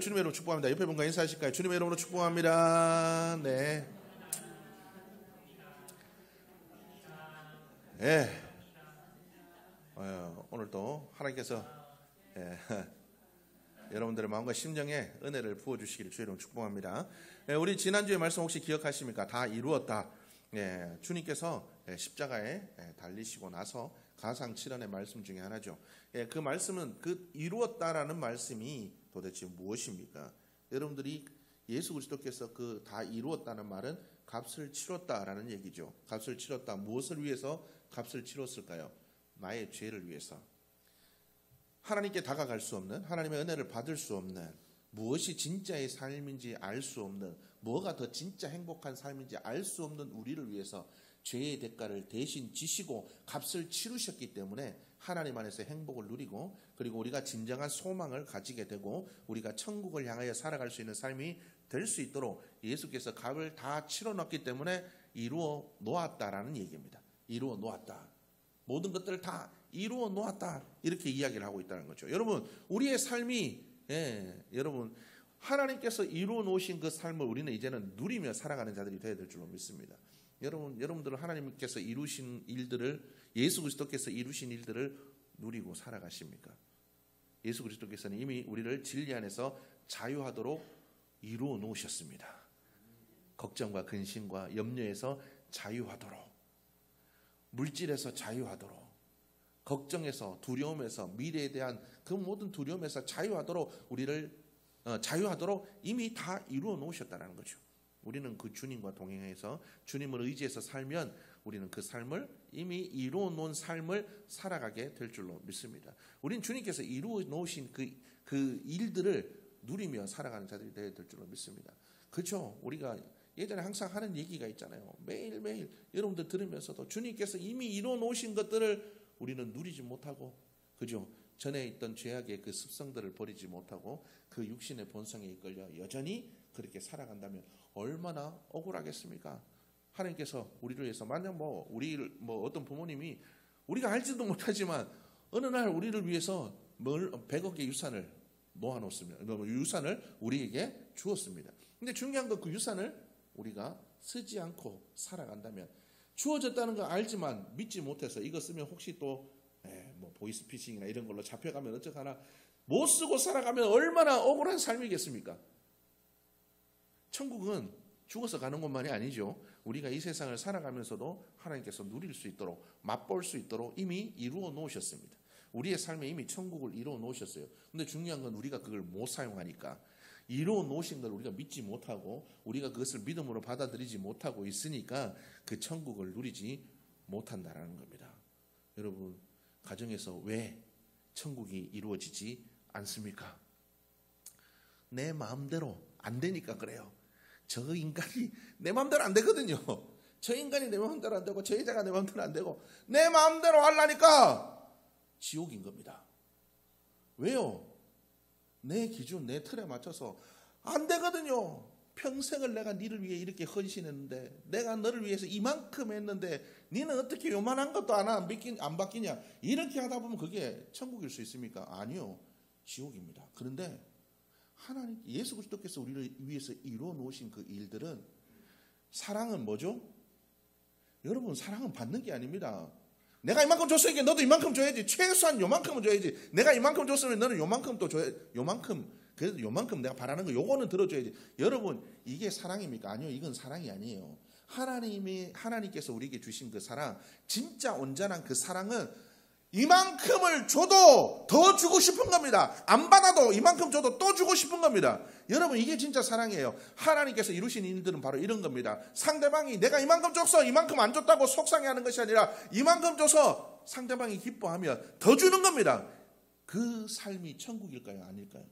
주님의 이름으로 축복합니다. 옆에 분과 인사하실까요? 주님의 이름으로 축복합니다. 네. 예. 오늘도 하나님께서 여러분들의 마음과 심정에 은혜를 부어주시기를 주의 이름으로 축복합니다. 우리 지난주에 말씀 혹시 기억하십니까? 다 이루었다. 주님께서 십자가에 달리시고 나서 가상칠언의 말씀 중에 하나죠. 그 말씀은 그 이루었다라는 말씀이 도대체 무엇입니까? 여러분들이 예수 그리스도께서 그 다 이루었다는 말은 값을 치렀다라는 얘기죠. 값을 치렀다. 무엇을 위해서 값을 치렀을까요? 나의 죄를 위해서. 하나님께 다가갈 수 없는, 하나님의 은혜를 받을 수 없는, 무엇이 진짜의 삶인지 알 수 없는, 뭐가 더 진짜 행복한 삶인지 알 수 없는 우리를 위해서 죄의 대가를 대신 지시고 값을 치르셨기 때문에 하나님 안에서 행복을 누리고, 그리고 우리가 진정한 소망을 가지게 되고 우리가 천국을 향하여 살아갈 수 있는 삶이 될 수 있도록 예수께서 값을 다 치러놨기 때문에 이루어 놓았다라는 얘기입니다. 이루어 놓았다. 모든 것들을 다 이루어 놓았다. 이렇게 이야기를 하고 있다는 거죠. 여러분, 우리의 삶이 여러분 하나님께서 이루어 놓으신 그 삶을 우리는 이제는 누리며 살아가는 자들이 되어야 될 줄로 믿습니다. 여러분들은 하나님께서 이루신 일들을, 예수 그리스도께서 이루신 일들을 누리고 살아가십니까? 예수 그리스도께서는 이미 우리를 진리 안에서 자유하도록 이루어 놓으셨습니다. 걱정과 근심과 염려에서 자유하도록, 물질에서 자유하도록, 걱정에서, 두려움에서, 미래에 대한 그 모든 두려움에서 자유하도록 우리를 자유하도록 이미 다 이루어 놓으셨다는 거죠. 우리는 그 주님과 동행해서 주님을 의지해서 살면 우리는 그 삶을 이미 이루어 놓은 삶을 살아가게 될 줄로 믿습니다. 우리는 주님께서 이루어 놓으신 그 일들을 누리며 살아가는 자들이 되어야 될 줄로 믿습니다. 그렇죠? 우리가 예전에 항상 하는 얘기가 있잖아요. 매일매일 여러분들 들으면서도 주님께서 이미 이루어 놓으신 것들을 우리는 누리지 못하고, 그죠? 전에 있던 죄악의 그 습성들을 버리지 못하고 그 육신의 본성에 이끌려 여전히 그렇게 살아간다면 얼마나 억울하겠습니까? 하나님께서 우리를 위해서, 만약 어떤 부모님이 우리가 알지도 못하지만 어느 날 우리를 위해서 100억의 유산을 놓아놓습니다. 유산을 우리에게 주었습니다. 근데 중요한 건 그 유산을 우리가 쓰지 않고 살아간다면, 주어졌다는 거 알지만 믿지 못해서 이거 쓰면 혹시 또 보이스피싱이나 이런 걸로 잡혀가면 어떡하나, 못 쓰고 살아가면 얼마나 억울한 삶이겠습니까? 천국은 죽어서 가는 것만이 아니죠. 우리가 이 세상을 살아가면서도 하나님께서 누릴 수 있도록, 맛볼 수 있도록 이미 이루어 놓으셨습니다. 우리의 삶에 이미 천국을 이루어 놓으셨어요. 근데 중요한 건 우리가 그걸 못 사용하니까, 이루어 놓으신 걸 우리가 믿지 못하고 우리가 그것을 믿음으로 받아들이지 못하고 있으니까 그 천국을 누리지 못한다라는 겁니다. 여러분, 가정에서 왜 천국이 이루어지지 않습니까? 내 마음대로 안 되니까 그래요. 저 인간이 내 마음대로 안 되거든요. 저 인간이 내 마음대로 안 되고 저 여자가 내 마음대로 안 되고 내 마음대로 하려니까 지옥인 겁니다. 왜요? 내 기준, 내 틀에 맞춰서 안 되거든요. 평생을 내가 너를 위해 이렇게 헌신했는데, 내가 너를 위해서 이만큼 했는데 너는 어떻게 요만한 것도 안 바뀌냐, 이렇게 하다 보면 그게 천국일 수 있습니까? 아니요, 지옥입니다. 그런데 하나님, 예수 그리스도께서 우리를 위해서 이루어 놓으신 그 일들은, 사랑은 뭐죠? 여러분, 사랑은 받는 게 아닙니다. 내가 이만큼 줬으니까 너도 이만큼 줘야지. 최소한 요만큼은 줘야지. 내가 이만큼 줬으면 너는 요만큼 또 줘야, 그래도 요만큼 내가 바라는 거 요거는 들어줘야지. 여러분, 이게 사랑입니까? 아니요, 이건 사랑이 아니에요. 하나님께서 우리에게 주신 그 사랑, 진짜 온전한 그 사랑은 이만큼을 줘도 더 주고 싶은 겁니다. 안 받아도 이만큼 줘도 또 주고 싶은 겁니다. 여러분, 이게 진짜 사랑이에요. 하나님께서 이루신 일들은 바로 이런 겁니다. 상대방이 내가 이만큼 줬어, 이만큼 안 줬다고 속상해하는 것이 아니라 이만큼 줘서 상대방이 기뻐하면 더 주는 겁니다. 그 삶이 천국일까요? 아닐까요?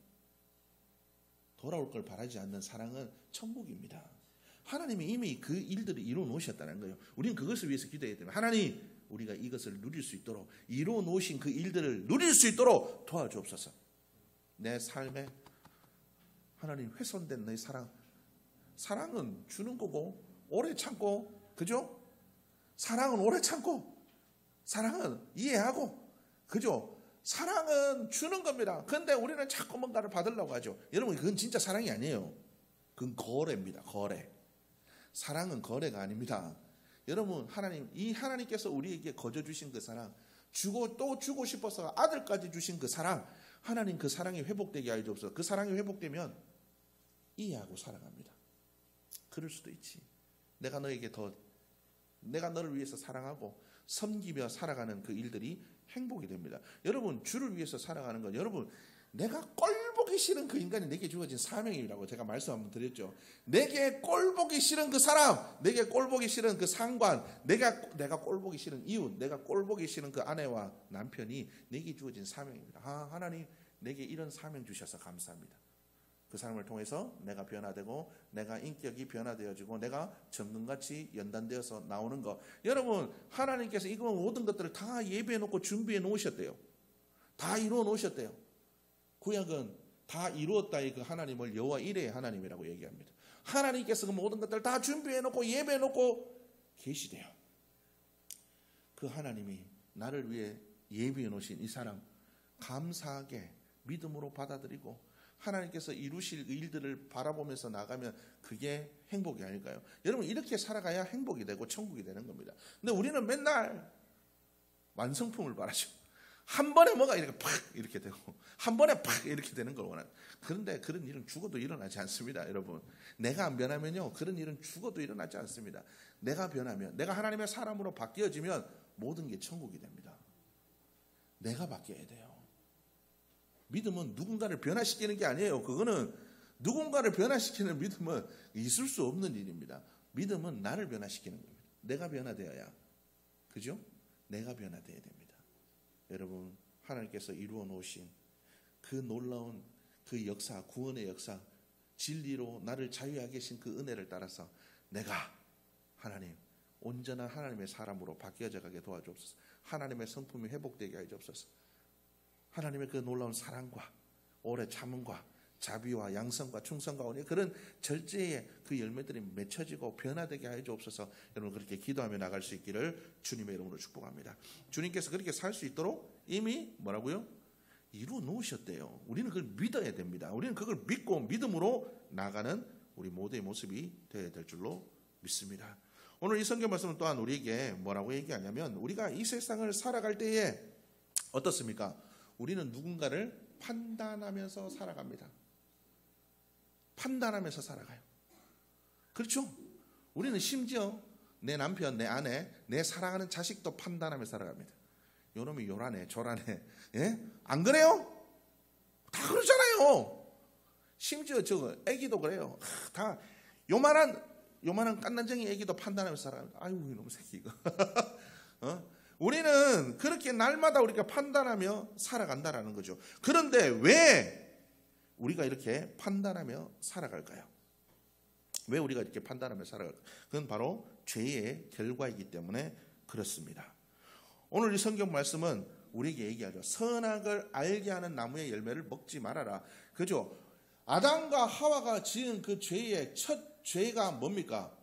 돌아올 걸 바라지 않는 사랑은 천국입니다. 하나님이 이미 그 일들을 이루어 놓으셨다는 거예요. 우리는 그것을 위해서 기도해야 됩니다. 하나님, 우리가 이것을 누릴 수 있도록, 이루어 놓으신 그 일들을 누릴 수 있도록 도와주옵소서. 내 삶에 하나님 훼손된 너의 사랑은 주는 거고, 오래 참고, 그죠? 사랑은 오래 참고, 사랑은 이해하고, 그죠? 사랑은 주는 겁니다. 그런데 우리는 자꾸 뭔가를 받으려고 하죠. 여러분, 그건 진짜 사랑이 아니에요. 그건 거래입니다. 거래. 사랑은 거래가 아닙니다. 여러분, 이 하나님께서 우리에게 거저 주신 그 사랑, 주고 또 주고 싶어서 아들까지 주신 그 사랑, 하나님 그 사랑이 회복되게 하여 주옵소서. 그 사랑이 회복되면 이해하고 살아갑니다. 그럴 수도 있지. 내가 너를 위해서 사랑하고 섬기며 살아가는 그 일들이 행복이 됩니다. 여러분, 주를 위해서 살아가는 건, 여러분, 내가 꼴보기 싫은 그 인간이 내게 주어진 사명이라고 제가 말씀 한번 드렸죠. 내게 꼴보기 싫은 그 사람, 내게 꼴보기 싫은 그 상관, 내가 꼴보기 싫은 이웃, 내가 꼴보기 싫은 그 아내와 남편이 내게 주어진 사명입니다. 하나님, 내게 이런 사명 주셔서 감사합니다. 그 사람을 통해서 내가 변화되고 내가 인격이 변화되어지고 내가 정금같이 연단되어서 나오는 것. 여러분, 하나님께서 이거 모든 것들을 다 예배해 놓고 준비해 놓으셨대요. 다 이루어 놓으셨대요. 구약은 다 이루었다의 그 하나님을 여호와 이레의 하나님이라고 얘기합니다. 하나님께서 그 모든 것들을 다 준비해 놓고 예배해 놓고 계시대요. 그 하나님이 나를 위해 예비해 놓으신 이 사람, 감사하게 믿음으로 받아들이고 하나님께서 이루실 일들을 바라보면서 나가면 그게 행복이 아닐까요? 여러분, 이렇게 살아가야 행복이 되고 천국이 되는 겁니다. 근데 우리는 맨날 완성품을 바라죠. 한 번에 뭐가 이렇게 팍 이렇게 되고 한 번에 팍 이렇게 되는 걸 원하는. 그런데 그런 일은 죽어도 일어나지 않습니다. 여러분, 내가 안 변하면요, 그런 일은 죽어도 일어나지 않습니다. 내가 변하면, 내가 하나님의 사람으로 바뀌어지면 모든 게 천국이 됩니다. 내가 바뀌어야 돼요. 믿음은 누군가를 변화시키는 게 아니에요. 그거는 누군가를 변화시키는 믿음은 있을 수 없는 일입니다. 믿음은 나를 변화시키는 겁니다. 내가 변화되어야, 그죠? 내가 변화되어야 됩니다. 여러분, 하나님께서 이루어 놓으신 그 놀라운 그 역사, 구원의 역사, 진리로 나를 자유하게 하신 그 은혜를 따라서 내가 하나님, 온전한 하나님의 사람으로 바뀌어져 가게 도와주옵소서. 하나님의 성품이 회복되게 하여 주옵소서. 하나님의 그 놀라운 사랑과 오래 참음과 자비와 양성과 충성과 온유, 그런 절제의 그 열매들이 맺혀지고 변화되게 하여 주옵소서. 여러분, 그렇게 기도하며 나갈 수 있기를 주님의 이름으로 축복합니다. 주님께서 그렇게 살 수 있도록 이미 뭐라고요? 이루어 놓으셨대요. 우리는 그걸 믿어야 됩니다. 우리는 그걸 믿고 믿음으로 나가는 우리 모두의 모습이 되어야 될 줄로 믿습니다. 오늘 이 성경 말씀은 또한 우리에게 뭐라고 얘기하냐면, 우리가 이 세상을 살아갈 때에 어떻습니까? 우리는 누군가를 판단하면서 살아갑니다. 판단하면서 살아가요. 그렇죠? 우리는 심지어 내 남편, 내 아내, 내 사랑하는 자식도 판단하면서 살아갑니다. 요놈이 요라네, 저라네. 예? 안 그래요? 다 그러잖아요. 심지어 저 애기도 그래요. 다 요만한 깐난쟁이 애기도 판단하면서 살아갑니다. 아유, 이놈 새끼 이거. 우리는 그렇게 날마다 우리가 판단하며 살아간다라는 거죠. 그런데 왜 우리가 이렇게 판단하며 살아갈까요? 왜 우리가 이렇게 판단하며 살아갈까요? 그건 바로 죄의 결과이기 때문에 그렇습니다. 오늘 이 성경 말씀은 우리에게 얘기하죠. 선악을 알게 하는 나무의 열매를 먹지 말아라. 그죠? 아담과 하와가 지은 그 죄의 첫 죄가 뭡니까?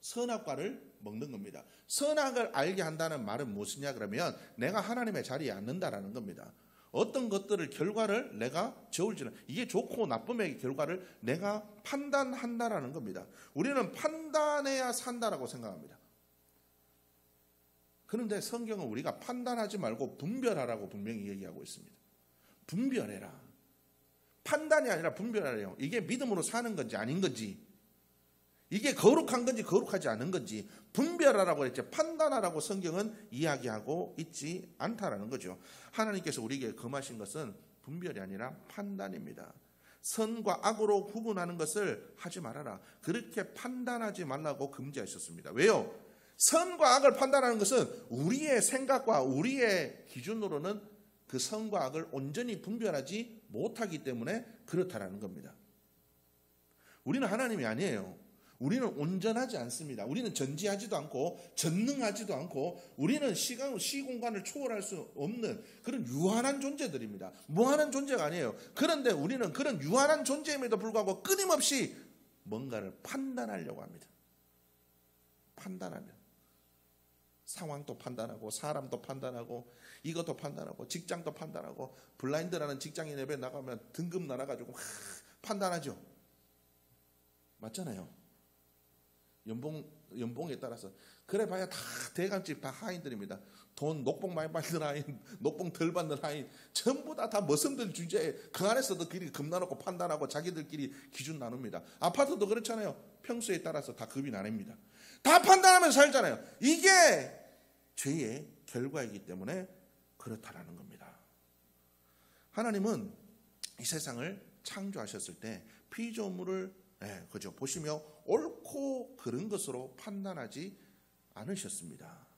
선악과를 먹는 겁니다. 선악을 알게 한다는 말은 무엇이냐 그러면 내가 하나님의 자리에 앉는다라는 겁니다. 어떤 것들을 결과를 내가 저울지는, 이게 좋고 나쁨의 결과를 내가 판단한다라는 겁니다. 우리는 판단해야 산다라고 생각합니다. 그런데 성경은 우리가 판단하지 말고 분별하라고 분명히 얘기하고 있습니다. 분별해라. 판단이 아니라 분별하래요. 이게 믿음으로 사는 건지 아닌 건지, 이게 거룩한 건지 거룩하지 않은 건지 분별하라고 했죠. 판단하라고 성경은 이야기하고 있지 않다라는 거죠. 하나님께서 우리에게 금하신 것은 분별이 아니라 판단입니다. 선과 악으로 구분하는 것을 하지 말아라. 그렇게 판단하지 말라고 금지하셨습니다. 왜요? 선과 악을 판단하는 것은 우리의 생각과 우리의 기준으로는 그 선과 악을 온전히 분별하지 못하기 때문에 그렇다라는 겁니다. 우리는 하나님이 아니에요. 우리는 온전하지 않습니다. 우리는 전지하지도 않고 전능하지도 않고 우리는 시공간을 초월할 수 없는 그런 유한한 존재들입니다. 무한한 존재가 아니에요. 그런데 우리는 그런 유한한 존재임에도 불구하고 끊임없이 뭔가를 판단하려고 합니다. 판단하면 상황도 판단하고 사람도 판단하고 이것도 판단하고 직장도 판단하고 블라인드라는 직장인 예배 나가면 등급 나눠가지고 판단하죠. 맞잖아요. 연봉에 따라서. 그래 봐야 다 대간집 다 하인들입니다. 돈 녹봉 많이 받는 하인, 녹봉 덜 받는 하인, 전부 다 머슴들 주제에 그 안에서도 길이 급 나누고 판단하고 자기들끼리 기준 나눕니다. 아파트도 그렇잖아요. 평수에 따라서 다 급이 나뉩니다. 다 판단하면서 살잖아요. 이게 죄의 결과이기 때문에 그렇다라는 겁니다. 하나님은 이 세상을 창조하셨을 때 피조물을 그죠 보시며 옳고 그른 것으로 판단하지 않으셨습니다.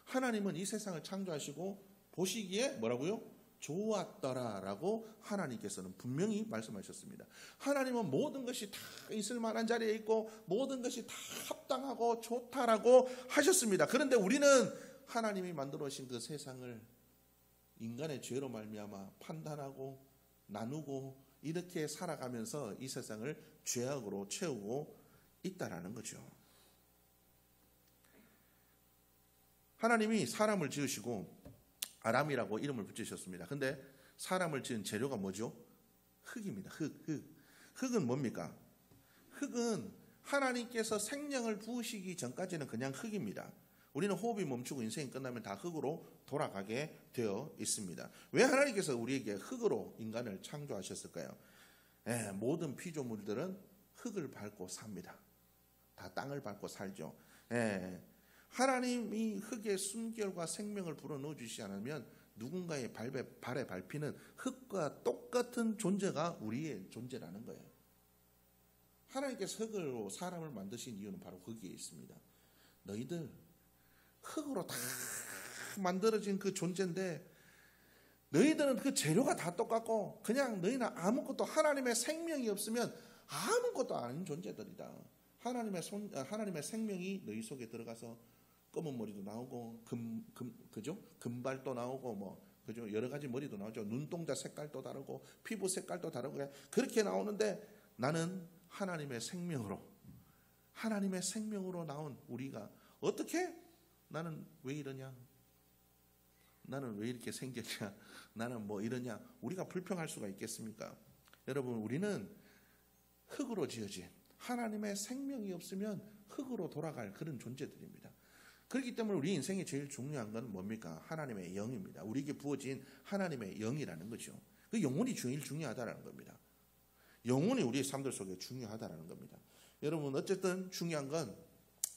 하나님은 이 세상을 창조하시고 보시기에 뭐라고요? 좋았더라라고 하나님께서는 분명히 말씀하셨습니다. 하나님은 모든 것이 다 있을 만한 자리에 있고 모든 것이 다 합당하고 좋다라고 하셨습니다. 그런데 우리는 하나님이 만들어 오신 그 세상을 인간의 죄로 말미암아 판단하고 나누고 이렇게 살아가면서 이 세상을 죄악으로 채우고 있다라는 거죠. 하나님이 사람을 지으시고 아람이라고 이름을 붙이셨습니다. 근데 사람을 지은 재료가 뭐죠? 흙입니다. 흙은 뭡니까? 흙은 하나님께서 생명을 부으시기 전까지는 그냥 흙입니다. 우리는 호흡이 멈추고 인생이 끝나면 다 흙으로 돌아가게 되어 있습니다. 왜 하나님께서 우리에게 흙으로 인간을 창조하셨을까요? 모든 피조물들은 흙을 밟고 삽니다. 다 땅을 밟고 살죠. 하나님이 흙에 숨결과 생명을 불어넣어 주시지 않으면 누군가의 발에 밟히는 흙과 똑같은 존재가 우리의 존재라는 거예요. 하나님께서 흙으로 사람을 만드신 이유는 바로 거기에 있습니다. 너희들 흙으로 다 만들어진 그 존재인데 너희들은 그 재료가 다 똑같고 그냥 너희는 아무것도 하나님의 생명이 없으면 아무것도 아닌 존재들이다. 하나님의 생명이 너희 속에 들어가서 검은 머리도 나오고 그죠? 금발도 나오고 그죠? 여러 가지 머리도 나오죠. 눈동자 색깔도 다르고 피부 색깔도 다르고 그렇게 나오는데 나는 하나님의 생명으로 나온 우리가 어떻게 나는 왜 이러냐? 나는 왜 이렇게 생겼냐? 나는 뭐 이러냐? 우리가 불평할 수가 있겠습니까? 여러분 우리는 흙으로 지어진 하나님의 생명이 없으면 흙으로 돌아갈 그런 존재들입니다. 그렇기 때문에 우리 인생에 제일 중요한 건 뭡니까? 하나님의 영입니다. 우리에게 부어진 하나님의 영이라는 거죠. 그 영혼이 제일 중요하다는 겁니다. 영혼이 우리의 삶들 속에 중요하다는 겁니다. 여러분 어쨌든 중요한 건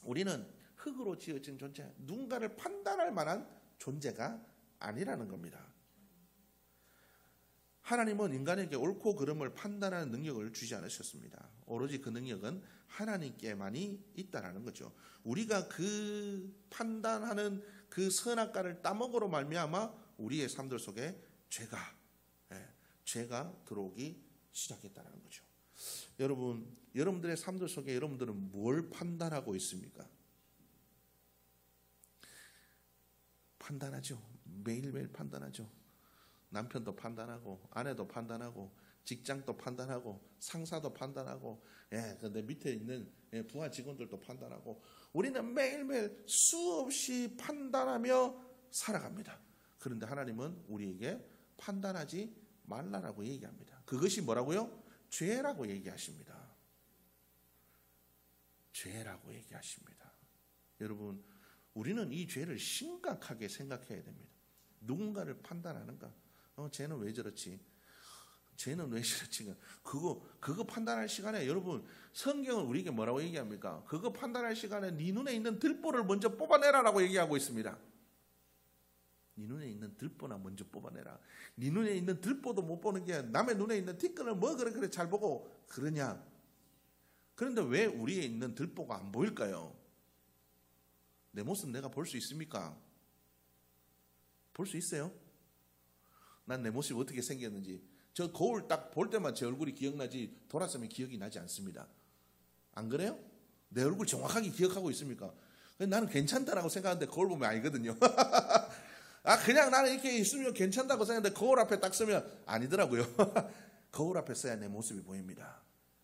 우리는 흙으로 지어진 존재, 누군가를 판단할 만한 존재가 아니라는 겁니다. 하나님은 인간에게 옳고 그름을 판단하는 능력을 주지 않으셨습니다. 오로지 그 능력은 하나님께만이 있다라는 거죠. 우리가 그 판단하는 그 선악과를 따먹으로 말미암아 우리의 삶들 속에 죄가 들어오기 시작했다는 거죠. 여러분들의 삶들 속에 여러분들은 뭘 판단하고 있습니까? 판단하죠. 매일매일 판단하죠. 남편도 판단하고 아내도 판단하고 직장도 판단하고 상사도 판단하고 내 밑에 있는 부하 직원들도 판단하고 우리는 매일매일 수없이 판단하며 살아갑니다. 그런데 하나님은 우리에게 판단하지 말라라고 얘기합니다. 그것이 뭐라고요? 죄라고 얘기하십니다. 죄라고 얘기하십니다. 여러분 우리는 이 죄를 심각하게 생각해야 됩니다. 누군가를 판단하는가? 쟤는 왜 저렇지? 쟤는 왜 저렇지? 그거 판단할 시간에 여러분 성경은 우리에게 뭐라고 얘기합니까? 그거 판단할 시간에 네 눈에 있는 들보를 먼저 뽑아내라라고 얘기하고 있습니다. 네 눈에 있는 들보나 먼저 뽑아내라. 네 눈에 있는 들보도 못 보는 게 남의 눈에 있는 티끌을 뭐 그래 잘 보고 그러냐? 그런데 왜 우리에 있는 들보가 안 보일까요? 내 모습 내가 볼 수 있습니까? 볼 수 있어요? 난 내 모습이 어떻게 생겼는지 저 거울 딱 볼 때만 제 얼굴이 기억나지 돌아서면 기억이 나지 않습니다. 안 그래요? 내 얼굴 정확하게 기억하고 있습니까? 나는 괜찮다라고 생각하는데 거울 보면 아니거든요. 그냥 나는 이렇게 있으면 괜찮다고 생각하는데 거울 앞에 딱 서면 아니더라고요. 거울 앞에 서야 내 모습이 보입니다.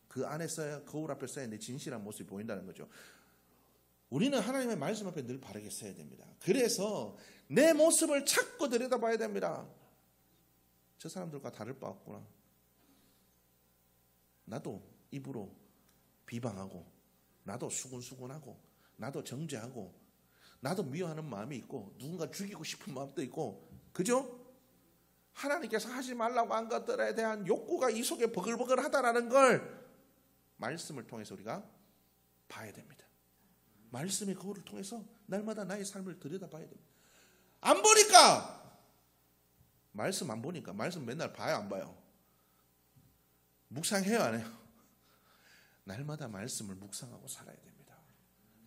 그 안에 서야 거울 앞에 서야 내 진실한 모습이 보인다는 거죠. 우리는 하나님의 말씀 앞에 늘 바르게 서야 됩니다. 그래서 내 모습을 자꾸 들여다봐야 됩니다. 저 사람들과 다를 바 없구나. 나도 입으로 비방하고, 나도 수군수군하고, 나도 정죄하고, 나도 미워하는 마음이 있고, 누군가 죽이고 싶은 마음도 있고, 그죠? 하나님께서 하지 말라고 한 것들에 대한 욕구가 이 속에 버글버글하다라는 걸 말씀을 통해서 우리가 봐야 됩니다. 말씀의 거울을 통해서 날마다 나의 삶을 들여다봐야 됩니다. 안 보니까, 말씀 안 보니까, 말씀 맨날 봐요, 안 봐요? 묵상해요, 안 해요? 날마다 말씀을 묵상하고 살아야 됩니다.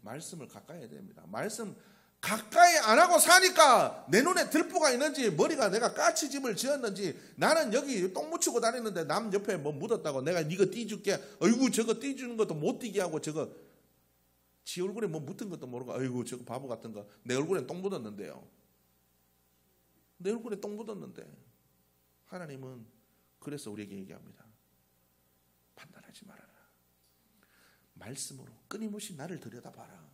말씀을 가까이 해야 됩니다. 말씀 가까이 안 하고 사니까 내 눈에 들보가 있는지, 머리가 내가 까치집을 지었는지, 나는 여기 똥 묻히고 다니는데 남 옆에 뭐 묻었다고 내가 이거 띄줄게, 어이구 저거 띄주는 것도 못 띄게 하고, 저거 지 얼굴에 뭐 묻은 것도 모르고, 어이구 저거 바보 같은 거, 내 얼굴에 똥 묻었는데요. 내 얼굴에 똥 묻었는데. 하나님은 그래서 우리에게 얘기합니다. 판단하지 말아라. 말씀으로 끊임없이 나를 들여다봐라.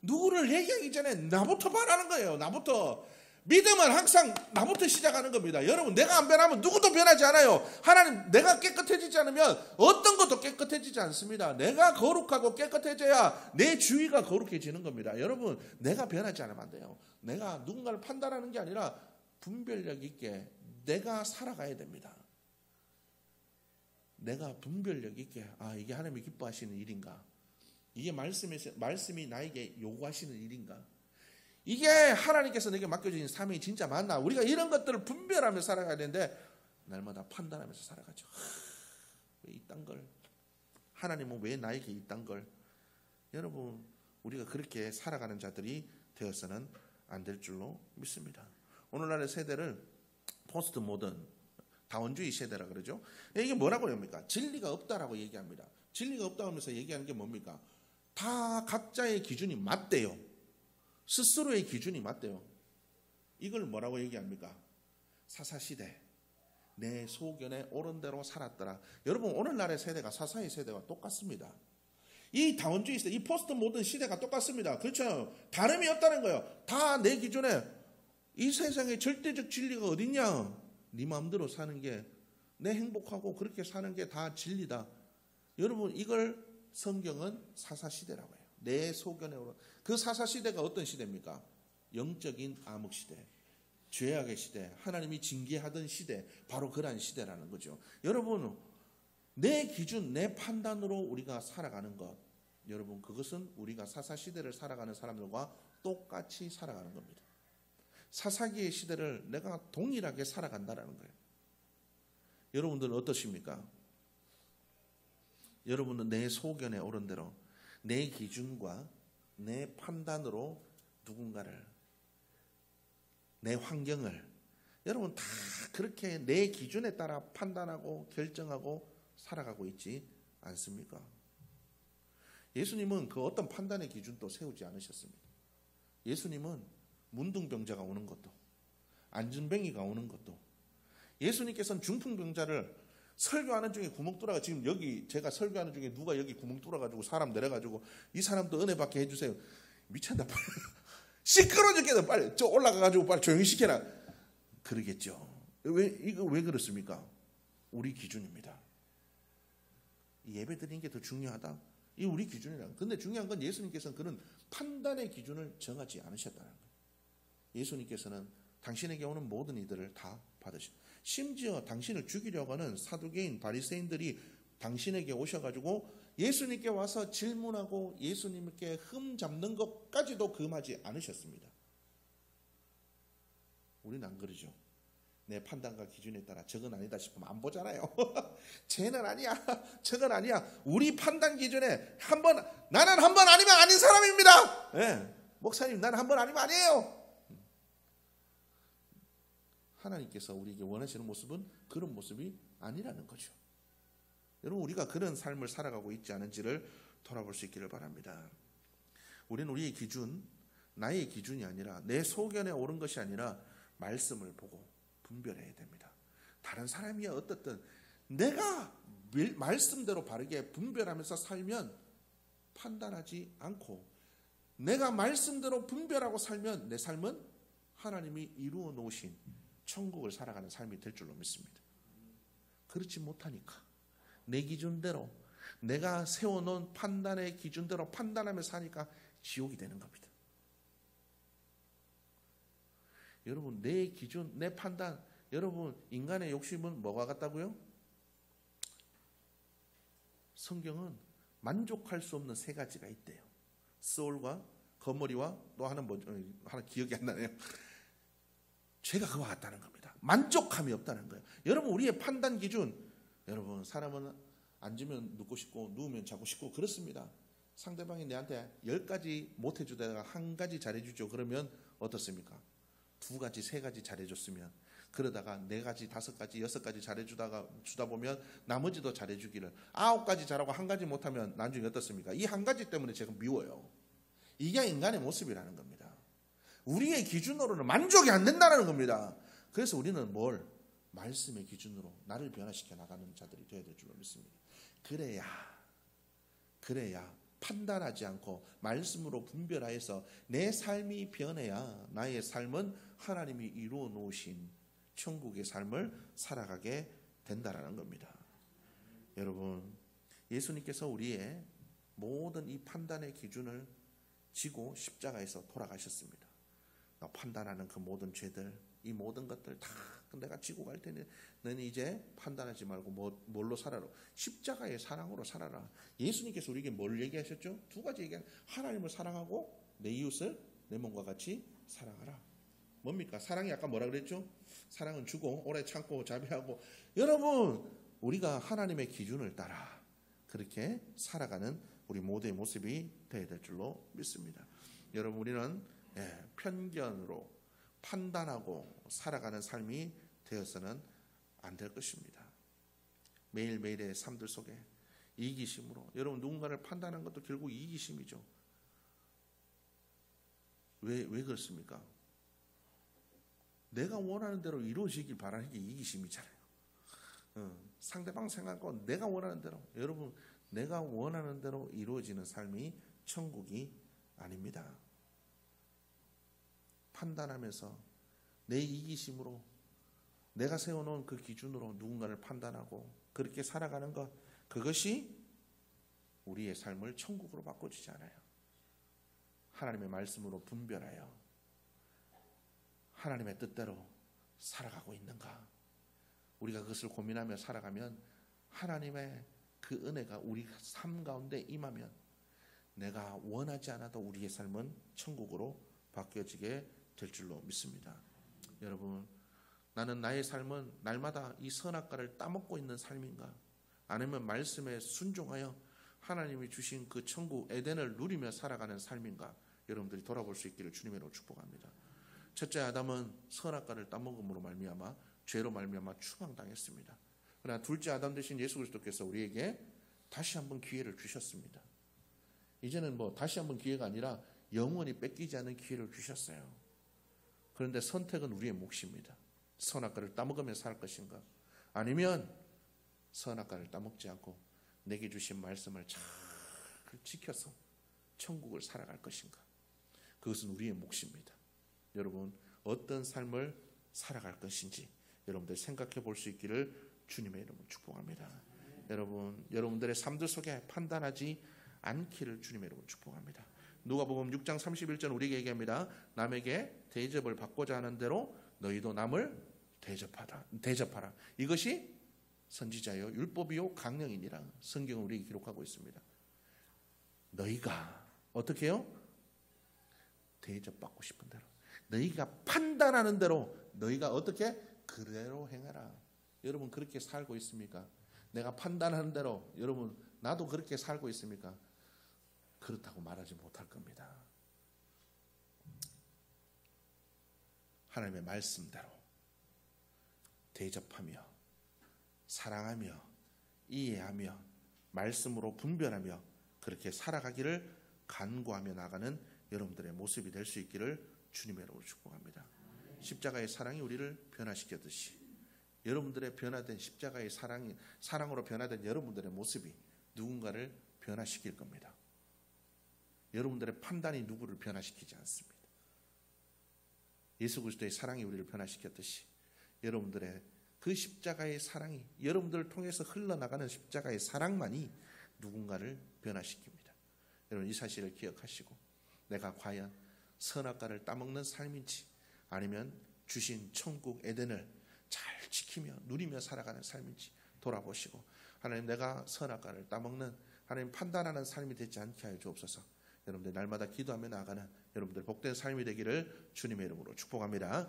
누구를 얘기하기 전에 나부터 말하는 거예요. 나부터. 믿음은 항상 나부터 시작하는 겁니다. 여러분, 내가 안 변하면 누구도 변하지 않아요. 하나님, 내가 깨끗해지지 않으면 어떤 것도 깨끗해지지 않습니다. 내가 거룩하고 깨끗해져야 내 주위가 거룩해지는 겁니다. 여러분, 내가 변하지 않으면 안 돼요. 내가 누군가를 판단하는 게 아니라 분별력 있게 내가 살아가야 됩니다. 내가 분별력 있게, 이게 하나님이 기뻐하시는 일인가? 이게 말씀이 나에게 요구하시는 일인가? 이게 하나님께서 내게 맡겨진 사명이 진짜 맞나? 우리가 이런 것들을 분별하며 살아가야 되는데 날마다 판단하면서 살아가죠. 왜 이딴 걸? 하나님은 왜 나에게 이딴 걸? 여러분, 우리가 그렇게 살아가는 자들이 되어서는 안 될 줄로 믿습니다. 오늘날의 세대를 포스트 모던, 다원주의 세대라 그러죠. 이게 뭐라고 합니까? 진리가 없다라고 얘기합니다. 진리가 없다 하면서 얘기하는 게 뭡니까? 다 각자의 기준이 맞대요. 스스로의 기준이 맞대요. 이걸 뭐라고 얘기합니까? 사사시대. 내 소견에 옳은 대로 살았더라. 여러분, 오늘날의 세대가 사사의 세대와 똑같습니다. 이 다원주의 시대, 이 포스트 모던 시대가 똑같습니다. 그렇죠? 다름이 없다는 거예요. 다 내 기준에, 이 세상에 절대적 진리가 어딨냐? 네 마음대로 사는 게, 내 행복하고 그렇게 사는 게 다 진리다. 여러분, 이걸 성경은 사사시대라고 해요. 내 소견에 오른. 그 사사시대가 어떤 시대입니까? 영적인 암흑시대, 죄악의 시대, 하나님이 징계하던 시대, 바로 그러한 시대라는 거죠. 여러분, 내 기준, 내 판단으로 우리가 살아가는 것, 여러분, 그것은 우리가 사사시대를 살아가는 사람들과 똑같이 살아가는 겁니다. 사사기의 시대를 내가 동일하게 살아간다는 거예요. 여러분들은 어떠십니까? 여러분은 내 소견에 옳은 대로 내 기준과 내 판단으로 누군가를, 내 환경을, 여러분 다 그렇게 내 기준에 따라 판단하고 결정하고 살아가고 있지 않습니까? 예수님은 그 어떤 판단의 기준도 세우지 않으셨습니다. 예수님은 문둥병자가 오는 것도, 안진뱅이가 오는 것도, 예수님께서는 중풍병자를 설교하는 중에 구멍 뚫어가, 지금 여기 제가 설교하는 중에 누가 여기 구멍 뚫어가지고 사람 내려가지고 이 사람도 은혜 받게 해주세요. 미쳤나 빨리 시끄러워 죽겠다, 빨리 저 올라가가지고 빨리 조용히 시켜라 그러겠죠. 이거 왜 그렇습니까? 우리 기준입니다. 예배 드리는 게 더 중요하다, 이 우리 기준이라. 근데 중요한 건 예수님께서는 그런 판단의 기준을 정하지 않으셨다는 거예요. 예수님께서는 당신에게 오는 모든 이들을 다 받으셨다. 심지어 당신을 죽이려고 하는 사두개인 바리새인들이 당신에게 오셔가지고 예수님께 와서 질문하고 예수님께 흠 잡는 것까지도 금하지 않으셨습니다. 우리는 안 그러죠. 내 판단과 기준에 따라 저건 아니다 싶으면 안 보잖아요. 쟤는 아니야, 저건 아니야. 우리 판단 기준에 나는 한 번 아니면 아닌 사람입니다. 네. 목사님, 나는 한 번 아니면 아니에요. 하나님께서 우리에게 원하시는 모습은 그런 모습이 아니라는 거죠. 여러분, 우리가 그런 삶을 살아가고 있지 않은지를 돌아볼 수 있기를 바랍니다. 우리는 우리의 기준, 나의 기준이 아니라, 내 소견에 옳은 것이 아니라 말씀을 보고 분별해야 됩니다. 다른 사람이야 어떻든 내가 말씀대로 바르게 분별하면서 살면 판단하지 않고 내가 말씀대로 분별하고 살면 내 삶은 하나님이 이루어 놓으신 천국을 살아가는 삶이 될 줄로 믿습니다. 그렇지 못하니까 내 기준대로 내가 세워놓은 판단의 기준대로 판단하며 사니까 지옥이 되는 겁니다. 여러분, 내 기준, 내 판단, 여러분, 인간의 욕심은 뭐가 같다고요? 성경은 만족할 수 없는 세 가지가 있대요. 소울과 거머리와 또 하나 기억이 안 나네요. 죄가 그와 같다는 겁니다. 만족함이 없다는 거예요. 여러분, 우리의 판단 기준, 여러분, 사람은 앉으면 눕고 싶고 누우면 자고 싶고 그렇습니다. 상대방이 내한테 10가지 못 해주다가 한 가지 잘해주죠. 그러면 어떻습니까? 2가지, 3가지 잘해줬으면, 그러다가 4가지, 5가지, 6가지 주다 보면 나머지도 잘해주기를 9가지 잘하고 1가지 못하면 나중에 어떻습니까? 이 1가지 때문에 제가 미워요. 이게 인간의 모습이라는 겁니다. 우리의 기준으로는 만족이 안 된다는 겁니다. 그래서 우리는 뭘? 말씀의 기준으로 나를 변화시켜 나가는 자들이 되어야 될 줄로 믿습니다. 그래야 판단하지 않고 말씀으로 분별하여서 내 삶이 변해야 나의 삶은 하나님이 이루어 놓으신 천국의 삶을 살아가게 된다라는 겁니다. 여러분, 예수님께서 우리의 모든 이 판단의 기준을 지고 십자가에서 돌아가셨습니다. 판단하는 그 모든 죄들, 이 모든 것들 다 내가 지고 갈 테니 너는 이제 판단하지 말고 뭘로 살아라? 십자가의 사랑으로 살아라. 예수님께서 우리에게 뭘 얘기하셨죠? 2가지 얘기하는, 하나님을 사랑하고 내 이웃을 내 몸과 같이 사랑하라. 뭡니까? 사랑이 아까 뭐라 그랬죠? 사랑은 주고 오래 참고 자비하고. 여러분, 우리가 하나님의 기준을 따라 그렇게 살아가는 우리 모두의 모습이 되어야 될 줄로 믿습니다. 여러분, 우리는 편견으로 판단하고 살아가는 삶이 되어서는 안 될 것입니다. 매일매일의 삶들 속에 이기심으로, 여러분, 누군가를 판단하는 것도 결국 이기심이죠. 왜 그렇습니까? 내가 원하는 대로 이루어지길 바라는 게 이기심이잖아요. 상대방 생각하고 내가 원하는 대로, 여러분, 내가 원하는 대로 이루어지는 삶이 천국이 아닙니다. 판단하면서 내 이기심으로 내가 세워놓은 그 기준으로 누군가를 판단하고 그렇게 살아가는 것, 그것이 우리의 삶을 천국으로 바꿔주지 않아요. 하나님의 말씀으로 분별하여 하나님의 뜻대로 살아가고 있는가, 우리가 그것을 고민하며 살아가면 하나님의 그 은혜가 우리 삶 가운데 임하면 내가 원하지 않아도 우리의 삶은 천국으로 바뀌어지게 될 줄로 믿습니다. 여러분, 나는 나의 삶은 날마다 이 선악과를 따먹고 있는 삶인가, 아니면 말씀에 순종하여 하나님이 주신 그 천국 에덴을 누리며 살아가는 삶인가, 여러분들이 돌아볼 수 있기를 주님의 이름으로 축복합니다. 첫째 아담은 선악과를 따먹음으로 말미암아 죄로 말미암아 추방당했습니다. 그러나 둘째 아담 대신 예수 그리스도께서 우리에게 다시 한번 기회를 주셨습니다. 이제는 다시 한번 기회가 아니라 영원히 뺏기지 않는 기회를 주셨어요. 그런데 선택은 우리의 몫입니다. 선악과를 따먹으며 살 것인가, 아니면 선악과를 따먹지 않고 내게 주신 말씀을 잘 지켜서 천국을 살아갈 것인가. 그것은 우리의 몫입니다. 여러분, 어떤 삶을 살아갈 것인지 여러분들 생각해 볼 수 있기를 주님의 이름으로 축복합니다. 여러분들의 삶들 속에 판단하지 않기를 주님의 이름으로 축복합니다. 누가복음 6장 31절 우리에게 얘기합니다. 남에게 대접을 받고자 하는 대로 너희도 남을 대접하라. 이것이 선지자요 율법이요 강령이니라. 성경은 우리에게 기록하고 있습니다. 너희가 어떻게 해요? 대접받고 싶은 대로, 너희가 판단하는 대로 너희가 어떻게? 그대로 행하라. 여러분, 그렇게 살고 있습니까? 내가 판단하는 대로, 여러분, 나도 그렇게 살고 있습니까? 그렇다고 말하지 못할 겁니다. 하나님의 말씀대로 대접하며 사랑하며 이해하며 말씀으로 분별하며 그렇게 살아가기를 간구하며 나가는 여러분들의 모습이 될 수 있기를 주님의 이름으로 축복합니다. 십자가의 사랑이 우리를 변화시켰듯이 여러분들의 변화된 십자가의 사랑으로 변화된 여러분들의 모습이 누군가를 변화시킬 겁니다. 여러분들의 판단이 누구를 변화시키지 않습니다. 예수 그리스도의 사랑이 우리를 변화시켰듯이 여러분들의 그 십자가의 사랑이, 여러분들을 통해서 흘러나가는 십자가의 사랑만이 누군가를 변화시킵니다. 여러분 이 사실을 기억하시고 내가 과연 선악과를 따먹는 삶인지 아니면 주신 천국 에덴을 잘 지키며 누리며 살아가는 삶인지 돌아보시고 하나님 내가 선악과를 따먹는 하나님 판단하는 삶이 되지 않게 하여 주옵소서. 여러분들 날마다 기도하며 나아가는 여러분들 복된 삶이 되기를 주님의 이름으로 축복합니다.